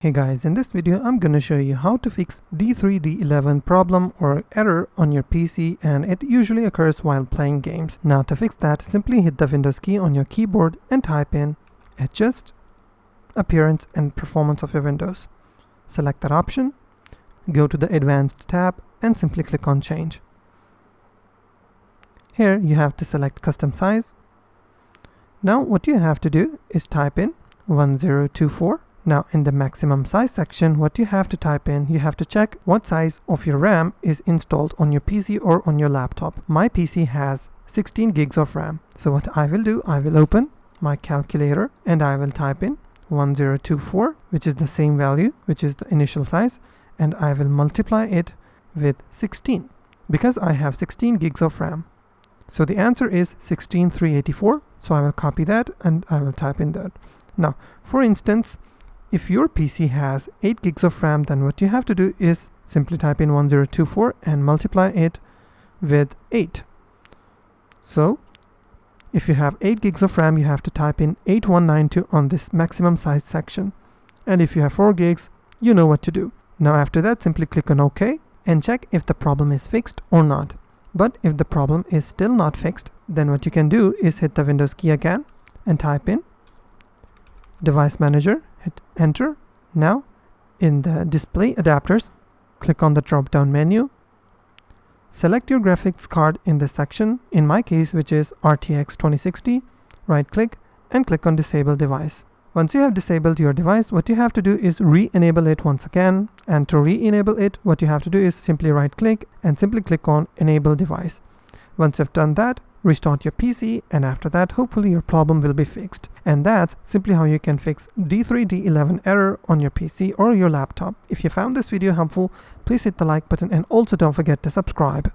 Hey guys, in this video I'm going to show you how to fix D3D11 problem or error on your PC, and it usually occurs while playing games. Now to fix that, simply hit the Windows key on your keyboard and type in Adjust Appearance and Performance of your Windows. Select that option, go to the Advanced tab and simply click on Change. Here you have to select Custom Size. Now what you have to do is type in 1024. Now in the maximum size section, what you have to type in, you have to check what size of your RAM is installed on your PC or on your laptop. My PC has 16 gigs of RAM. So what I will do, I will open my calculator and I will type in 1024, which is the same value, which is the initial size, and I will multiply it with 16 because I have 16 gigs of RAM. So the answer is 16384. So I will copy that and I will type in that. Now, for instance, if your PC has 8 gigs of RAM, then what you have to do is simply type in 1024 and multiply it with 8. So if you have 8 gigs of RAM, you have to type in 8192 on this maximum size section. And if you have 4 gigs, you know what to do. Now after that, simply click on OK and check if the problem is fixed or not. But if the problem is still not fixed, then what you can do is hit the Windows key again and type in Device Manager, hit Enter. Now in the Display Adapters, click on the drop down menu, select your graphics card in this section, in my case which is RTX 2060, right click and click on Disable Device. Once you have disabled your device, what you have to do is re-enable it once again, and to re-enable it, what you have to do is simply right click and simply click on Enable Device. Once you've done that, restart your PC, and after that hopefully your problem will be fixed. And that's simply how you can fix D3D11 error on your PC or your laptop. If you found this video helpful, please hit the like button and also don't forget to subscribe.